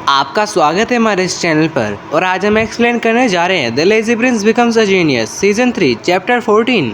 आपका स्वागत है हमारे इस चैनल पर और आज हम एक्सप्लेन करने जा रहे हैं the lazy Prince becomes a genius season 3 chapter 14।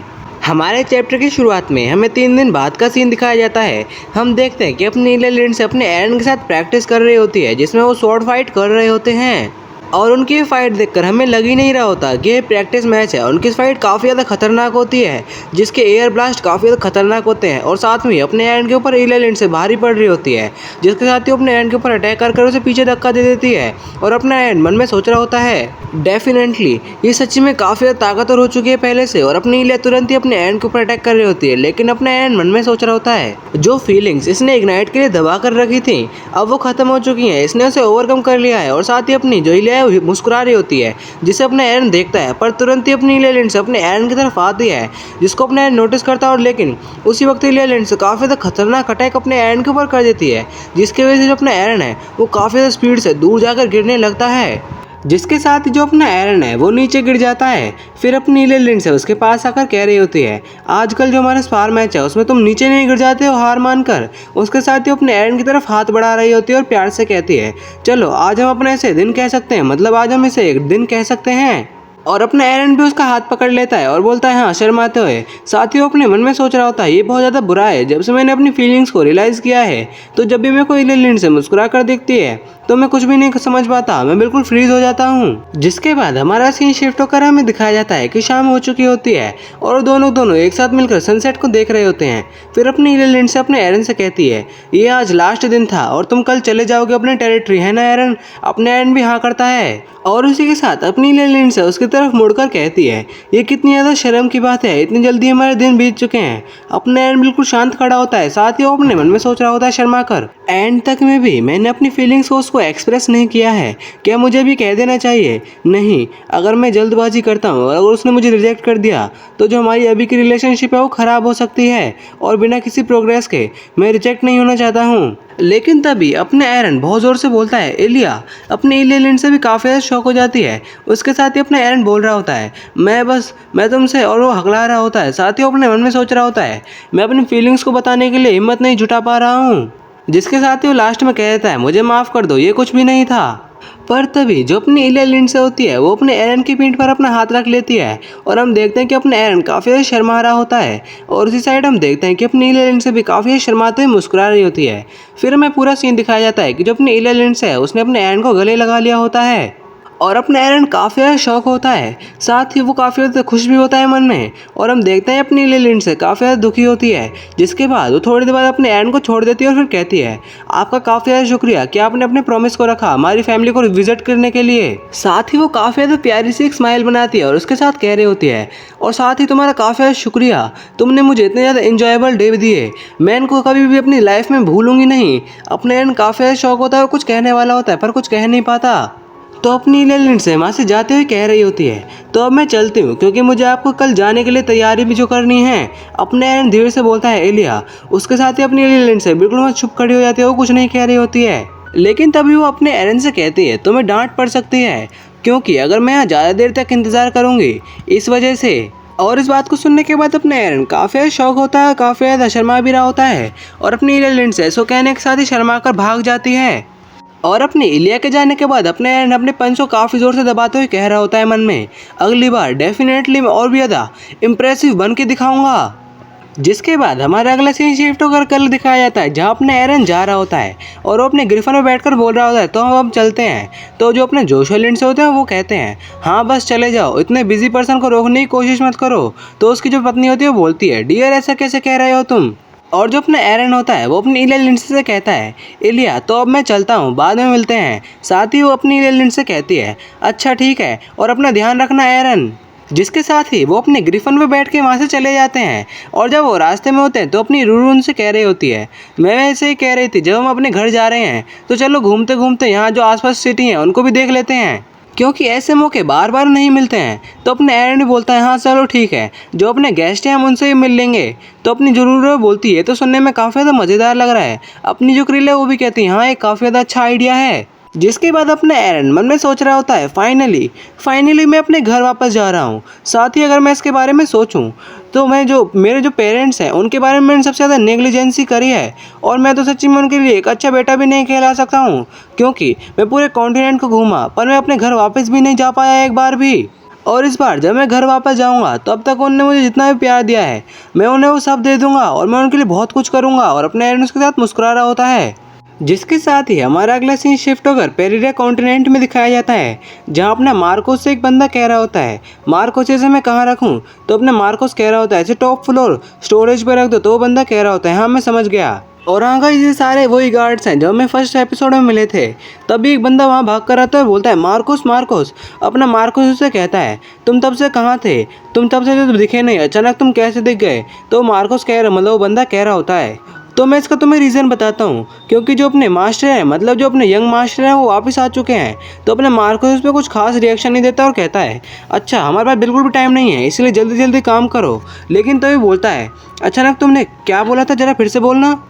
हमारे चैप्टर की शुरुआत में हमें 3 दिन बाद का सीन दिखाया जाता है। हम देखते हैं कि अपनी इलिया लिंडसे अपने एरन के साथ प्रैक्टिस कर रही होती है जिसमें वो स्वॉर्ड फाइट कर रहे होते हैं और उनकी फाइट देखकर हमें लग ही नहीं रहा होता कि ये प्रैक्टिस मैच है। उनकी फाइट काफ़ी ज़्यादा खतरनाक होती है जिसके एयर ब्लास्ट काफ़ी ज़्यादा खतरनाक होते हैं और साथ में अपने एरन के ऊपर इलिया लिंड से भारी पड़ रही होती है जिसके साथ ही अपने एरन के ऊपर अटैक कर उसे पीछे धक्का दे देती है और अपना एरन मन में सोच रहा होता है डेफिनेटली ये सच्ची में काफ़ी ज़्यादा ताकतवर हो चुकी है पहले से और अपनी इलिया तुरंत ही अपने एरन के ऊपर अटैक कर रही होती है, लेकिन अपना एरन मन में सोच रहा होता है जो फीलिंग्स इसने इग्नाइट के लिए दबा कर रखी थी अब वो खत्म हो चुकी हैं। इसने उसे ओवरकम कर लिया है और साथ ही अपनी जो इलिया है मुस्कुरा रही होती है जिसे अपना एरन देखता है, पर तुरंत ही अपनी इलिया लिंड से अपने एरन की तरफ आती है जिसको अपना एरन नोटिस करता है और लेकिन उसी वक्त इलिया लिंड से काफ़ी ज़्यादा खतरनाक अटैक अपने एरन के ऊपर कर देती है जिसकी वजह से जो अपना एरन है वो काफ़ी ज़्यादा स्पीड से दूर जाकर गिरने लगता है जिसके साथ ही जो अपना एरन है वो नीचे गिर जाता है। फिर अपनी इलिया लिंड से उसके पास आकर कह रही होती है आजकल जो हमारा स्पार मैच है उसमें तुम नीचे नहीं गिर जाते हो हार मानकर। उसके साथ ही अपने एरन की तरफ हाथ बढ़ा रही होती है और प्यार से कहती है चलो आज हम अपने इसे दिन कह सकते हैं, मतलब आज हम इसे एक दिन कह सकते हैं। और अपना एरन भी उसका हाथ पकड़ लेता है और बोलता है हाँ शर्माते हुए। साथ ही वो अपने मन में सोच रहा होता है ये बहुत ज़्यादा बुरा है, जब से मैंने अपनी फीलिंग्स को रियलाइज़ किया है तो जब भी मेरे को इलिया लिंड से मुस्कुरा कर देखती है तो मैं कुछ भी नहीं समझ पाता, मैं बिल्कुल फ्रीज हो जाता हूँ। जिसके बाद हमारा सीन शिफ्ट होकर हमें दिखाया जाता है कि शाम हो चुकी होती है और दोनों एक साथ मिलकर सनसेट को देख रहे होते हैं। फिर अपनी इलिया लिंड से अपने एरन से कहती है ये आज लास्ट दिन था और तुम कल चले जाओगे अपने टेरिटरी, है ना एरन। अपने एरन भी हाँ करता है और उसी के साथ अपनी इलिया लिंड से उसकी तरफ मुड़कर कहती है ये कितनी ज़्यादा शर्म की बात है, इतनी जल्दी हमारे दिन बीत चुके हैं। अपना एरन बिल्कुल शांत खड़ा होता है, साथ ही वो अपने मन में सोच रहा होता है शर्मा कर एंड तक में भी मैंने अपनी फीलिंग्स को उसको एक्सप्रेस नहीं किया है, क्या मुझे भी कह देना चाहिए? नहीं, अगर मैं जल्दबाजी करता हूँ और अगर उसने मुझे रिजेक्ट कर दिया तो जो हमारी अभी की रिलेशनशिप है वो ख़राब हो सकती है और बिना किसी प्रोग्रेस के मैं रिजेक्ट नहीं होना चाहता हूँ। लेकिन तभी अपने एरन बहुत ज़ोर से बोलता है इलिया। अपनी इलिया लिंड से भी काफ़ी ज़्यादा शौक हो जाती है। उसके साथ ही अपना एरन बोल रहा होता है मैं तुमसे, और वो हकला रहा होता है। साथ ही वो अपने मन में सोच रहा होता है मैं अपनी फीलिंग्स को बताने के लिए हिम्मत नहीं जुटा पा रहा हूँ। जिसके साथ ही वो लास्ट में कह देता है मुझे माफ़ कर दो, ये कुछ भी नहीं था। पर तभी जो अपनी इलिया लिंड से होती है वो अपने एरन की पीठ पर अपना हाथ रख लेती है और हम देखते हैं कि अपना एरन काफ़ी ज़्यादा शर्मा रहा होता है और उसी साइड हम देखते हैं कि अपनी इलिया लिंड से भी काफ़ी ज़्यादा शर्माते हुए मुस्कुरा रही होती है। फिर हमें पूरा सीन दिखाया जाता है कि जो अपनी इलिया लिंड से है उसने अपने एरन को गले लगा लिया होता है और अपना एरन काफ़ी ज़्यादा शौक होता है, साथ ही वो काफ़ी ज़्यादा खुश भी होता है मन में। और हम देखते हैं अपनी इलिया लिंड से काफ़ी ज़्यादा दुखी होती है जिसके बाद वो थोड़ी देर बाद अपने एरन को छोड़ देती है और फिर कहती है आपका काफ़ी ज़्यादा शुक्रिया कि आपने अपने प्रॉमिस को रखा हमारी फैमिली को विजिट करने के लिए। साथ ही वो काफ़ी ज़्यादा प्यारी सी एक स्माइल बनाती है और उसके साथ कह रही होती है और साथ ही तुम्हारा काफ़ी ज़्यादा शुक्रिया, तुमने मुझे इतने ज़्यादा इंजॉयबल डे दिए, मैं इनको कभी भी अपनी लाइफ में भूलूंगी नहीं। अपने एरन काफ़ी ज़्यादा शौक होता है और कुछ कहने वाला होता है पर कुछ कह नहीं पाता तो अपनी इलिया लिंड से वहाँ से जाते हुए कह रही होती है तो अब मैं चलती हूँ क्योंकि मुझे आपको कल जाने के लिए तैयारी भी जो करनी है। अपने एरन धीरे से बोलता है इलिया। उसके साथ ही अपनी इलिया लिंड से बिल्कुल वहाँ चुप खड़ी हो जाती है, वो कुछ नहीं कह रही होती है। लेकिन तभी वो अपने एरन से कहती है तुम्हें डांट पड़ सकती है क्योंकि अगर मैं यहाँ ज़्यादा देर तक इंतज़ार करूँगी इस वजह से। और इस बात को सुनने के बाद अपने एरन काफ़ी ज़्यादा शौक होता है, काफ़ी ज़्यादा शर्मा भी रहा होता है और अपनी इलिया लिंड से इसको कहने के साथ ही शर्मा कर भाग जाती है। और अपनी इलिया के जाने के बाद अपने एरन अपने पंच को काफ़ी ज़ोर से दबाते हुए कह रहा होता है मन में अगली बार डेफिनेटली मैं और भी ज़्यादा इम्प्रेसिव बन के दिखाऊंगा। जिसके बाद हमारा अगला सीन शिफ्ट होकर कल दिखाया जाता है जहाँ अपने एरन जा रहा होता है और वो अपने ग्रिफन में बैठकर बोल रहा होता है तो हम अब चलते हैं। तो जो अपने जोशुआ लिंड से होते हैं वो कहते हैं हाँ बस चले जाओ, इतने बिजी पर्सन को रोकने की कोशिश मत करो। तो उसकी जो पत्नी होती है वो बोलती है डियर ऐसा कैसे कह रहे हो तुम। और जो अपना एरन होता है वो अपनी इलिया लिंड से कहता है इलिया तो अब मैं चलता हूँ, बाद में मिलते हैं। साथ ही वो अपनी इलिया लिंड से कहती है अच्छा ठीक है और अपना ध्यान रखना एरन। जिसके साथ ही वो अपने ग्रिफन पे बैठ के वहाँ से चले जाते हैं और जब वो रास्ते में होते हैं तो अपनी रूरू उनसे कह रही होती है मैं वैसे ही कह रही थी जब हम अपने घर जा रहे हैं तो चलो घूमते घूमते यहाँ जो आसपास सिटी हैं उनको भी देख लेते हैं क्योंकि ऐसे मौके बार बार नहीं मिलते हैं। तो अपने एरन भी बोलता है हाँ चलो ठीक है, जो अपने गेस्ट हैं हम उनसे ही मिल लेंगे। तो अपनी जरूर बोलती है तो सुनने में काफ़ी ज़्यादा मज़ेदार लग रहा है। अपनी जो क्रिल है वो भी कहती है हाँ ये काफ़ी ज़्यादा अच्छा आइडिया है। जिसके बाद अपना एरन मन में सोच रहा होता है फाइनली मैं अपने घर वापस जा रहा हूँ। साथ ही अगर मैं इसके बारे में सोचूं तो मेरे जो पेरेंट्स हैं उनके बारे में मैंने सबसे ज़्यादा नेग्लिजेंसी करी है, और मैं तो सच्ची में उनके लिए एक अच्छा बेटा भी नहीं कहला सकता हूँ, क्योंकि मैं पूरे कॉन्टिनेंट को घूमा पर मैं अपने घर वापस भी नहीं जा पाया एक बार भी। और इस बार जब मैं घर वापस जाऊंगा तो अब तक उन्होंने मुझे जितना भी प्यार दिया है मैं उन्हें वो सब दे दूंगा, और मैं उनके लिए बहुत कुछ करूंगा। और अपने एरन के साथ मुस्कुरा रहा होता है। जिसके साथ ही हमारा अगला सीन शिफ्ट होकर पेरिडिया कॉन्टिनेंट में दिखाया जाता है, जहां अपने मार्कोस से एक बंदा कह रहा होता है मार्कोस इसे मैं कहाँ रखूं, तो अपने मार्कोस कह रहा होता है इसे टॉप फ्लोर स्टोरेज पर रख दो। तो वो बंदा कह रहा होता है हाँ मैं समझ गया। और हाँ गाइस, ये सारे वही गार्ड्स हैं जो हमें फर्स्ट एपिसोड में मिले थे। तभी एक बंदा वहाँ भाग कर आता है, बोलता है मार्कोस। अपना मार्कोस उससे कहता है तुम तब से कहाँ थे, तुम तब से तो दिखे नहीं, अचानक तुम कैसे दिख गए। तो मार्कोस कह रहा मतलब वो बंदा कह रहा होता है तो मैं इसका तुम्हें रीज़न बताता हूँ, क्योंकि जो अपने मास्टर हैं मतलब जो अपने यंग मास्टर हैं वो वापस आ चुके हैं। तो अपने मार्कोस पे कुछ खास रिएक्शन नहीं देता और कहता है अच्छा हमारे पास बिल्कुल भी टाइम नहीं है, इसलिए जल्दी जल्दी काम करो। लेकिन तभी बोलता है अचानक तुमने क्या बोला था, जरा फिर से बोलना।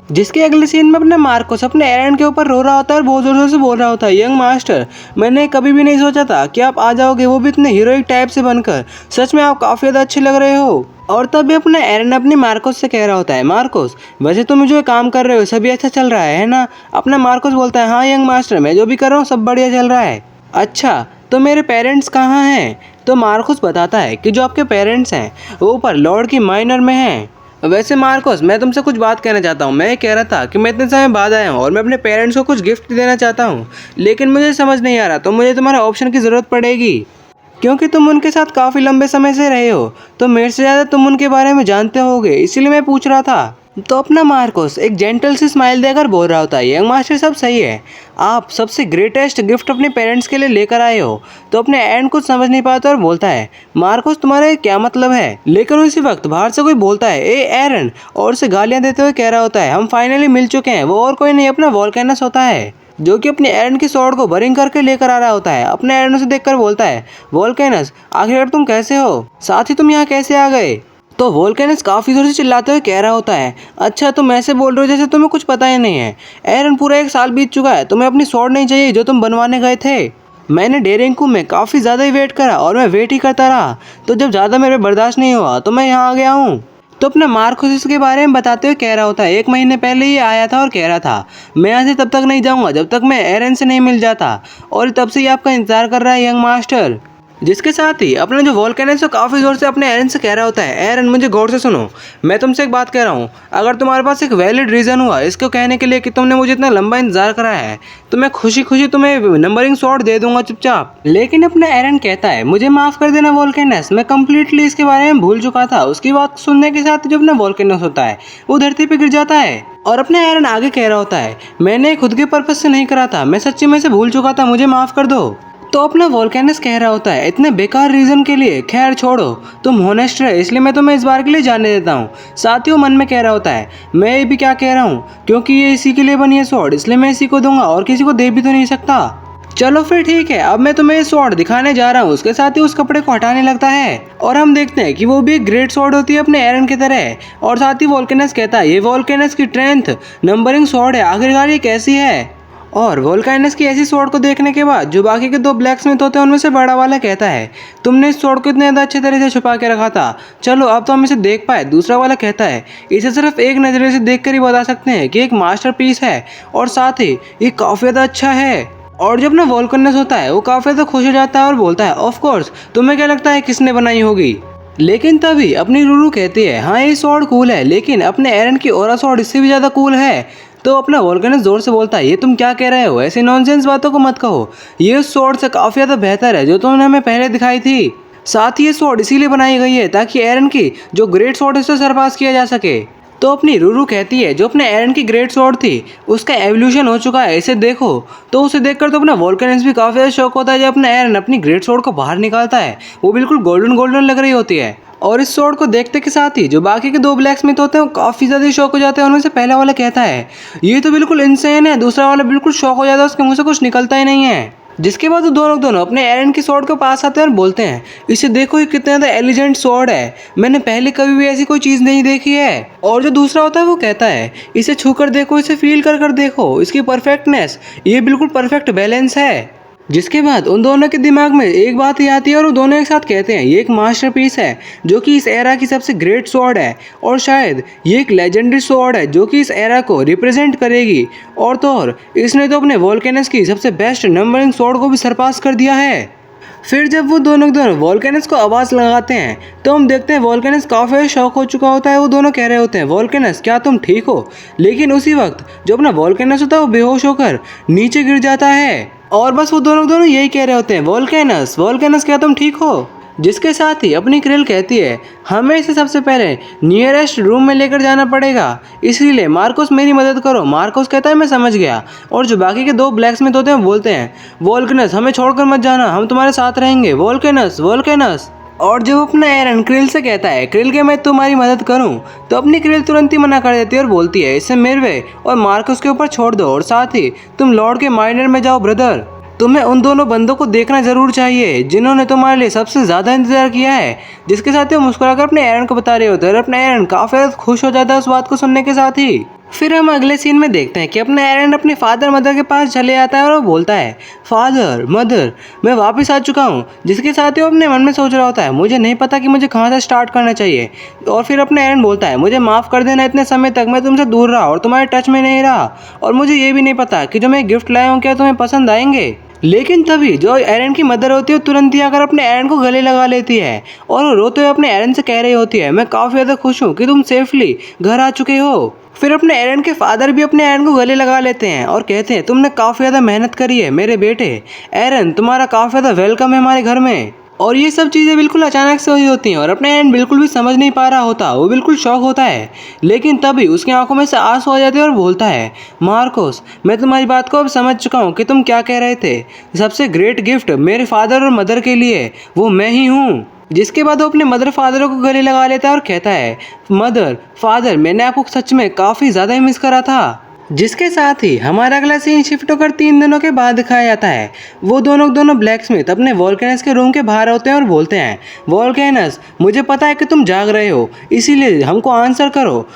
जिसके अगले सीन में अपने मार्कोस अपने एरन के ऊपर रो रहा होता है और बहुत ज़ोर से बोल रहा होता है यंग मास्टर, मैंने कभी भी नहीं सोचा था कि आप आ जाओगे, वो भी इतने हीरोइक टाइप से बनकर। सच में आप काफ़ी ज़्यादा अच्छे लग रहे हो। और तभी अपने एरन अपने मार्कोस से कह रहा होता है मार्कोस वैसे तुम जो काम कर रहे हो सभी अच्छा चल रहा है ना। अपना मार्कोस बोलता है हाँ यंग मास्टर, मैं जो भी कर रहा हूँ सब बढ़िया चल रहा है। अच्छा तो मेरे पेरेंट्स कहाँ हैं। तो मार्कोस बताता है कि जो आपके पेरेंट्स हैं वो ऊपर लॉर्ड की माइनर में हैं। वैसे मार्कोस मैं तुमसे कुछ बात कहना चाहता हूँ। मैं ये कह रहा था कि मैं इतने समय बाद आया हूँ और मैं अपने पेरेंट्स को कुछ गिफ्ट देना चाहता हूँ, लेकिन मुझे समझ नहीं आ रहा, तो मुझे तुम्हारे ऑप्शन की ज़रूरत पड़ेगी, क्योंकि तुम उनके साथ काफ़ी लंबे समय से रहे हो तो मेरे से ज़्यादा तुम उनके बारे में जानते होगे, इसीलिए मैं पूछ रहा था। तो अपना मार्कोस एक जेंटल सी स्माइल देकर बोल रहा होता है यंग मास्टर सब सही है, आप सबसे ग्रेटेस्ट गिफ्ट अपने पेरेंट्स के लिए लेकर आए हो। तो अपने एंड कुछ समझ नहीं पाता और बोलता है मार्कोस तुम्हारा क्या मतलब है। लेकिन उसी वक्त बाहर से कोई बोलता है ए एरन, और उसे गालियां देते हुए कह रहा होता है हम फाइनली मिल चुके हैं। वो और कोई नहीं अपना वोल्केनस होता है, जो कि अपने एरन की स्वॉर्ड को बरिंग करके लेकर आ रहा होता है। अपने एरन उसे देखकर बोलता है वोल्केनस आखिरकार तुम कैसे हो, साथ ही तुम यहाँ कैसे आ गए। तो वोल्केनस काफ़ी जोर से चिल्लाते हुए कह रहा होता है अच्छा तुम ऐसे बोल रहे हो जैसे तुम्हें कुछ पता ही नहीं है। एरन पूरा 1 साल बीत चुका है, तुम्हें अपनी स्वॉर्ड नहीं चाहिए जो तुम बनवाने गए थे। मैंने डेरिंकू में काफ़ी ज़्यादा ही वेट करा और मैं वेट ही करता रहा, तो जब ज़्यादा मेरे बर्दाश्त नहीं हुआ तो मैं यहाँ आ गया हूँ। तो अपना मार्कोस इसके बारे में बताते हुए कह रहा होता है 1 महीने पहले ही आया था और कह रहा था मैं यहाँ से तब तक नहीं जाऊँगा जब तक मैं एरन से नहीं मिल जाता, और तब से ही आपका इंतज़ार कर रहा है यंग मास्टर। जिसके साथ ही अपना जो वोल्केनस है काफ़ी ज़ोर से अपने एरन से कह रहा होता है एरन मुझे गौर से सुनो, मैं तुमसे एक बात कह रहा हूँ, अगर तुम्हारे पास एक वैलिड रीज़न हुआ इसको कहने के लिए कि तुमने मुझे इतना लंबा इंतजार कराया है तो मैं खुशी खुशी तुम्हें नंबरिंग स्वॉर्ड दे दूंगा चुपचाप। लेकिन अपना एरन कहता है मुझे माफ़ कर देना वोल्केनस, मैं कम्प्लीटली इसके बारे में भूल चुका था। उसकी बात सुनने के साथ जो अपना वोल्केनस होता है वो धरती पर गिर जाता है। और अपने एरन आगे कह रहा होता है मैंने खुद के पर्पज से नहीं करा था, मैं सच्ची में से भूल चुका था, मुझे माफ़ कर दो। तो अपना वोल्केनस कह रहा होता है इतने बेकार रीज़न के लिए खैर छोड़ो, तुम होनेस्ट रहे इसलिए मैं तुम्हें इस बार के लिए जाने देता हूँ। साथ ही वो मन में कह रहा होता है मैं ये भी क्या कह रहा हूँ, क्योंकि ये इसी के लिए बनी है स्वॉर्ड इसलिए मैं इसी को दूंगा और किसी को दे भी तो नहीं सकता। चलो फिर ठीक है, अब मैं तुम्हें स्वॉर्ड दिखाने जा रहा हूँ। उसके साथ ही उस कपड़े को हटाने लगता है और हम देखते हैं कि वो भी एक ग्रेट स्वॉर्ड होती है अपने एरन की तरह। और साथ ही वोल्केनस कहता है ये वोल्केनस की 10th नंबरिंग स्वॉर्ड है, आखिरकार ये कैसी है। और वोल्केनस की ऐसी स्वॉर्ड को देखने के बाद जो बाकी के 2 ब्लैकस्मिथ होते हैं उनमें से बड़ा वाला कहता है तुमने इस स्वॉर्ड को इतने ज़्यादा अच्छे तरह से छुपा के रखा था, चलो अब तो हम इसे देख पाए। दूसरा वाला कहता है इसे सिर्फ एक नज़रिए से देख कर ही बता सकते हैं कि एक मास्टरपीस है और साथ ही ये काफ़ी ज़्यादा अच्छा है। और जब ना वोल्केनस होता है वो काफ़ी ज़्यादा खुश हो जाता है और बोलता है ऑफ कोर्स, तुम्हें क्या लगता है किसने बनाई होगी। लेकिन तभी अपनी रूरू कहती है हाँ ये स्वॉर्ड कूल है, लेकिन अपने एरन की ओरा स्वॉर्ड इससे भी ज़्यादा कूल है। तो अपना वोल्केनस जोर से बोलता है ये तुम क्या कह रहे हो, ऐसी नॉनसेंस बातों को मत कहो, ये उस स्वॉर्ड से काफ़ी ज़्यादा बेहतर है जो तुमने हमें पहले दिखाई थी। साथ ही ये स्वॉर्ड इसीलिए बनाई गई है ताकि एरन की जो ग्रेट स्वॉर्ड है उसे सरपास किया जा सके। तो अपनी रूरू कहती है जो अपने एरन की ग्रेट स्वॉर्ड थी उसका एवोल्यूशन हो चुका है, इसे देखो। तो उसे देखकर तो अपना वोल्केनस भी काफ़ी ज़्यादा शौक होता है। जब अपना एरन अपनी ग्रेट स्वॉर्ड को बाहर निकालता है वो बिल्कुल गोल्डन गोल्डन लग रही होती है। और इस स्वॉर्ड को देखते के साथ ही जो बाकी के 2 ब्लैकस्मिथ होते हैं वो काफ़ी ज़्यादा शौक हो जाते हैं। उनमें से पहला वाला कहता है ये तो बिल्कुल इनसेन है, दूसरा वाला बिल्कुल शौक हो जाता है, उसके मुँह से कुछ निकलता ही नहीं है। जिसके बाद वो दोनों अपने एरन की स्वॉर्ड के पास आते हैं और बोलते हैं, इसे देखो ये कितना ज़्यादा एलिजेंट स्वॉर्ड है, मैंने पहले कभी भी ऐसी कोई चीज़ नहीं देखी है। और जो दूसरा होता है वो कहता है, इसे छू कर देखो, इसे फील कर कर देखो, इसकी परफेक्टनेस, ये बिल्कुल परफेक्ट बैलेंस है। जिसके बाद उन दोनों के दिमाग में एक बात ही आती है और वो दोनों एक साथ कहते हैं, ये एक मास्टरपीस है जो कि इस एरा की सबसे ग्रेट स्वॉर्ड है और शायद ये एक लेजेंडरी स्वॉर्ड है जो कि इस एरा को रिप्रेजेंट करेगी। और तो और इसने तो अपने वोल्केनस की सबसे बेस्ट नंबरिंग स्वॉर्ड को भी सरपास कर दिया है। फिर जब वो दोनों वोल्केनस को आवाज़ लगाते हैं तो हम देखते हैं वोल्केनस काफ़ी शॉक हो चुका होता है। वो दोनों कह रहे होते हैं, वोल्केनस क्या तुम ठीक हो? लेकिन उसी वक्त जो अपना वोल्केनस होता है वो बेहोश होकर नीचे गिर जाता है और बस वो दोनों यही कह रहे होते हैं, वोल्केनस वोल्केनस क्या तुम ठीक हो? जिसके साथ ही अपनी क्रिल कहती है, हमें इसे सबसे पहले नियरेस्ट रूम में लेकर जाना पड़ेगा, इसीलिए मार्कोस मेरी मदद करो। मार्कोस कहता है मैं समझ गया। और जो बाकी के दो ब्लैकस्मिथ होते हैं वो बोलते हैं, वोल्केनस हमें छोड़कर मत जाना, हम तुम्हारे साथ रहेंगे, वोल्केनस वोल्केनस। और जब अपना एरन क्रिल से कहता है, क्रिल के मैं तुम्हारी मदद करूं, तो अपनी क्रिल तुरंत ही मना कर देती है और बोलती है, इसे मिरवे और मार्कस के ऊपर छोड़ दो और साथ ही तुम लॉर्ड के माइनर में जाओ ब्रदर। तुम्हें उन दोनों बंदों को देखना जरूर चाहिए जिन्होंने तुम्हारे लिए सबसे ज़्यादा इंतजार किया है। जिसके साथ ही वो मुस्कुराकर अपने एरन को बता रहे होते हैं और अपना एरन काफ़ी खुश हो जाता है उस बात को सुनने के साथ ही। फिर हम अगले सीन में देखते हैं कि अपना एरन अपने फादर मदर के पास चले आता है और वो बोलता है, फादर मदर मैं वापस आ चुका हूँ। जिसके साथ ही वो अपने मन में सोच रहा होता है, मुझे नहीं पता कि मुझे कहाँ से स्टार्ट करना चाहिए। और फिर अपना एरन बोलता है, मुझे माफ़ कर देना, इतने समय तक मैं तुमसे दूर रहा और तुम्हारे टच में नहीं रहा और मुझे ये भी नहीं पता कि जो मैं गिफ्ट लाया हूँ क्या तुम्हें पसंद आएंगे। लेकिन तभी जो एरन की मदर होती है तुरंत ही आकर अपने एरन को गले लगा लेती है और वो रोते हुए अपने एरन से कह रही होती है, मैं काफ़ी ज़्यादा खुश हूँ कि तुम सेफली घर आ चुके हो। फिर अपने एरन के फादर भी अपने एरन को गले लगा लेते हैं और कहते हैं, तुमने काफ़ी ज़्यादा मेहनत करी है मेरे बेटे एरन, तुम्हारा काफ़ी ज़्यादा वेलकम है हमारे घर में। और ये सब चीज़ें बिल्कुल अचानक से हुई होती हैं और अपना एरन बिल्कुल भी समझ नहीं पा रहा होता, वो बिल्कुल शॉक होता है। लेकिन तभी उसकी आंखों में से आंसू आ जाते हैं और बोलता है, मार्कोस मैं तुम्हारी बात को अब समझ चुका हूँ कि तुम क्या कह रहे थे। सबसे ग्रेट गिफ्ट मेरे फादर और मदर के लिए वो मैं ही हूँ। जिसके बाद वो अपने मदर फादर को गले लगा लेता है और कहता है, मदर फादर मैंने आपको सच में काफ़ी ज़्यादा ही मिस करा था। जिसके साथ ही हमारा अगला सीन शिफ्ट होकर 3 दिनों के बाद दिखाया जाता है। वो दोनों ब्लैकस्मिथ अपने वोल्केनस के रूम के बाहर होते हैं और बोलते हैं, वोल्केनस मुझे पता है कि तुम जाग रहे हो, इसीलिए हमको आंसर करो।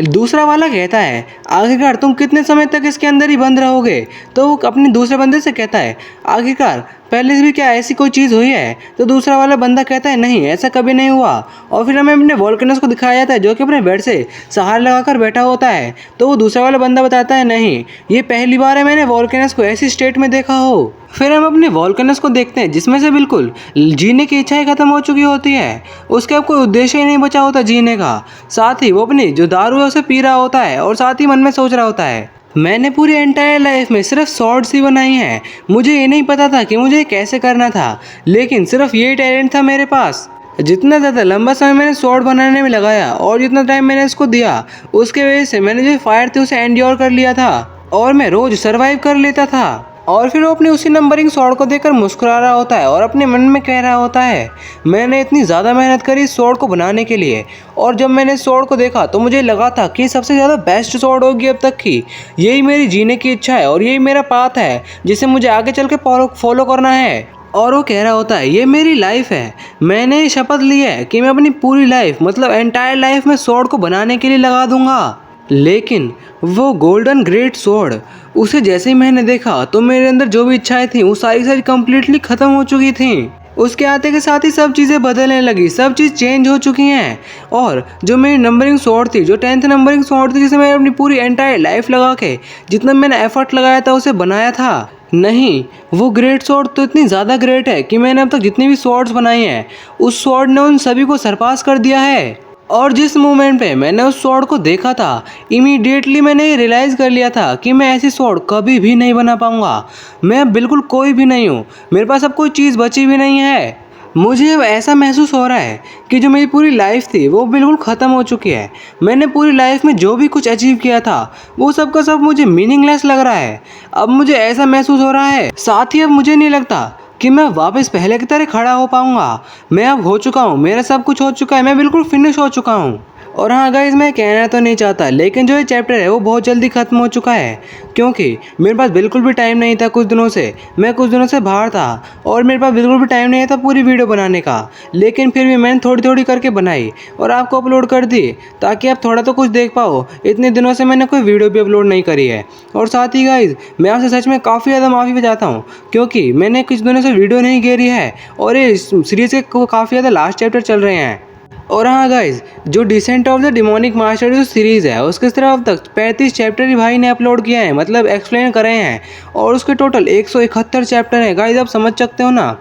दूसरा वाला कहता है, आखिरकार तुम कितने समय तक इसके अंदर ही बंद रहोगे? तो वो अपने दूसरे बंदे से कहता है, आखिरकार पहले से भी क्या ऐसी कोई चीज़ हुई है? तो दूसरा वाला बंदा कहता है, नहीं ऐसा कभी नहीं हुआ। और फिर हमें अपने वोल्केनस को दिखाया जाता है जो कि अपने बेड से सहारा लगाकर बैठा होता है। तो वो दूसरा वाला बंदा बताता है, नहीं ये पहली बार है मैंने वोल्केनस को ऐसी स्टेट में देखा हो। फिर हम अपने वोल्केनस को देखते हैं जिसमें से बिल्कुल जीने की इच्छा ही खत्म हो चुकी होती है, उसके अब कोई उद्देश्य ही नहीं बचा होता जीने का। साथ ही वो अपनी जो दारू है उसे पी रहा होता है और साथ ही मन में सोच रहा होता है, मैंने पूरी एंटायर लाइफ में सिर्फ शॉर्ट्स ही बनाई हैं, मुझे ये नहीं पता था कि मुझे कैसे करना था, लेकिन सिर्फ ये टैलेंट था मेरे पास। जितना ज़्यादा लंबा समय मैंने स्वॉर्ड बनाने में लगाया और जितना टाइम मैंने इसको दिया उसके वजह से मैंने जो फायर थी उसे एंड्योर कर लिया था और मैं रोज़ सर्वाइव कर लेता था। और फिर वो अपने उसी नंबरिंग स्वॉर्ड को देखकर मुस्कुरा रहा होता है और अपने मन में कह रहा होता है, मैंने इतनी ज़्यादा मेहनत करी इस स्वॉर्ड को बनाने के लिए और जब मैंने इस स्वॉर्ड को देखा तो मुझे लगा था कि सबसे ज़्यादा बेस्ट स्वॉर्ड होगी अब तक की। यही मेरी जीने की इच्छा है और यही मेरा पाथ है जिसे मुझे आगे चल के फॉलो करना है। और वो कह रहा होता है, ये मेरी लाइफ है, मैंने शपथ ली है कि मैं अपनी पूरी लाइफ मतलब एंटायर लाइफ में स्वॉर्ड को बनाने के लिए लगा दूंगा। लेकिन वो गोल्डन ग्रेट स्वॉर्ड, उसे जैसे ही मैंने देखा तो मेरे अंदर जो भी इच्छाएं थी वो सारी कम्प्लीटली ख़त्म हो चुकी थी। उसके आते के साथ ही सब चीज़ें बदलने लगी, सब चीज़ चेंज हो चुकी हैं। और जो मेरी नंबरिंग स्वॉर्ड थी, जो 10th नंबरिंग स्वॉर्ड थी, जिसे मैंने अपनी पूरी एंटायर लाइफ लगा के जितना मैंने एफर्ट लगाया था उसे बनाया था, नहीं वो ग्रेट स्वॉर्ड तो इतनी ज़्यादा ग्रेट है कि मैंने अब तक जितनी भी स्वॉर्ड्स बनाई हैं उस स्वॉर्ड ने उन सभी को सरपास कर दिया है। और जिस मोमेंट पे मैंने उस स्वॉर्ड को देखा था इमीडिएटली मैंने रियलाइज़ कर लिया था कि मैं ऐसी स्वॉर्ड कभी भी नहीं बना पाऊँगा। मैं अब बिल्कुल कोई भी नहीं हूँ, मेरे पास अब कोई चीज़ बची भी नहीं है। मुझे अब ऐसा महसूस हो रहा है कि जो मेरी पूरी लाइफ थी वो बिल्कुल ख़त्म हो चुकी है। मैंने पूरी लाइफ में जो भी कुछ अचीव किया था वो सब का सब मुझे मीनिंगलेस लग रहा है। अब मुझे ऐसा महसूस हो रहा है, साथ ही अब मुझे नहीं लगता कि मैं वापस पहले की तरह खड़ा हो पाऊँगा। मैं अब हो चुका हूँ, मेरा सब कुछ हो चुका है, मैं बिल्कुल फिनिश हो चुका हूँ। और हाँ गाइस, मैं कहना तो नहीं चाहता, लेकिन जो ये चैप्टर है वो बहुत जल्दी ख़त्म हो चुका है, क्योंकि मेरे पास बिल्कुल भी टाइम नहीं था कुछ दिनों से। मैं कुछ दिनों से बाहर था और मेरे पास बिल्कुल भी टाइम नहीं था पूरी वीडियो बनाने का, लेकिन फिर भी मैंने थोड़ी थोड़ी करके बनाई और आपको अपलोड कर दी, ताकि आप थोड़ा तो कुछ देख पाओ। इतने दिनों से मैंने कोई वीडियो भी अपलोड नहीं करी है। और साथ ही गाइस, मैं आपसे सच में काफ़ी ज़्यादा माफ़ी चाहता हूँ, क्योंकि मैंने कुछ दिनों से वीडियो नहीं घेरी है और ये सीरीज़ के काफ़ी ज़्यादा लास्ट चैप्टर चल रहे हैं। और हाँ गाइज, जो descent of the demonic master जो सीरीज़ है उसके सिर्फ अब तक 35 चैप्टर ही भाई ने अपलोड किया है, मतलब एक्सप्लेन करे हैं, और उसके टोटल 171 चैप्टर हैं। गाइज आप समझ सकते हो ना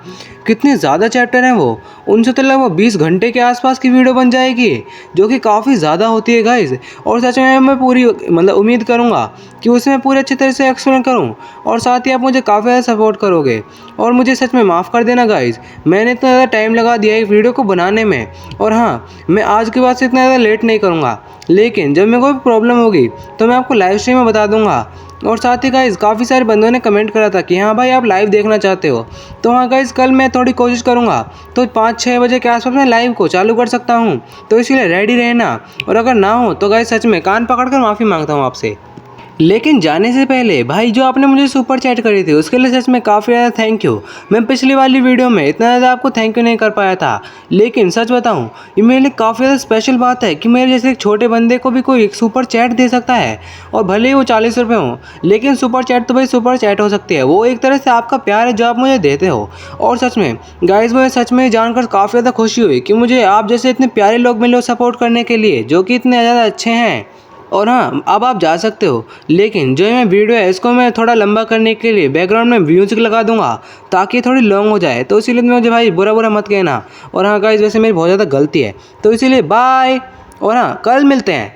कितने ज़्यादा चैप्टर हैं वो। उनसे तो लगभग 20 घंटे के आसपास की वीडियो बन जाएगी, जो कि काफ़ी ज़्यादा होती है गाइज। और सच में मैं पूरी मतलब उम्मीद करूँगा कि उसमें पूरे अच्छी तरह से एक्सप्लेन करूँ, और साथ ही आप मुझे काफ़ी ज़्यादा सपोर्ट करोगे। और मुझे सच में माफ़ कर देना गाइज, मैंने इतना ज़्यादा टाइम लगा दिया है वीडियो को बनाने में। और हाँ, मैं आज के बाद से इतना ज़्यादा लेट नहीं करूँगा, लेकिन जब मेरे को प्रॉब्लम होगी तो मैं आपको लाइव स्ट्रीम में बता दूंगा। और साथ ही गाइज़, काफ़ी सारे बंदों ने कमेंट करा था कि हाँ भाई आप लाइव देखना चाहते हो, तो हाँ गाइज़, कल मैं थोड़ी कोशिश करूँगा तो 5-6 बजे के आसपास मैं लाइव को चालू कर सकता हूँ, तो इसीलिए रेडी रहना। और अगर ना हो तो गाइज़ सच में कान पकड़ कर माफ़ी मांगता हूँ आपसे। लेकिन जाने से पहले भाई, जो आपने मुझे सुपर चैट करी थी उसके लिए सच में काफ़ी ज़्यादा थैंक यू। मैं पिछली वाली वीडियो में इतना ज़्यादा आपको थैंक यू नहीं कर पाया था, लेकिन सच बताऊं, ये मेरे लिए काफ़ी ज़्यादा स्पेशल बात है कि मेरे जैसे एक छोटे बंदे को भी कोई एक सुपर चैट दे सकता है। और भले ही वो 40 रुपये हों, लेकिन सुपर चैट तो भाई सुपर चैट हो सकती है, वो एक तरह से आपका प्यार है जो आप मुझे देते हो। और सच में गाइज़, मुझे सच में जानकर काफ़ी ज़्यादा खुशी हुई कि मुझे आप जैसे इतने प्यारे लोग मिले सपोर्ट करने के लिए, जो कि इतने ज़्यादा अच्छे हैं। और हाँ, अब आप जा सकते हो, लेकिन जो मैं वीडियो है इसको मैं थोड़ा लंबा करने के लिए बैकग्राउंड में म्यूजिक लगा दूंगा, ताकि थोड़ी लॉन्ग हो जाए, तो इसीलिए मुझे भाई बुरा बुरा मत कहना। और हाँ गाइस, वैसे मेरी बहुत ज़्यादा गलती है, तो इसीलिए बाय, और हाँ कल मिलते हैं।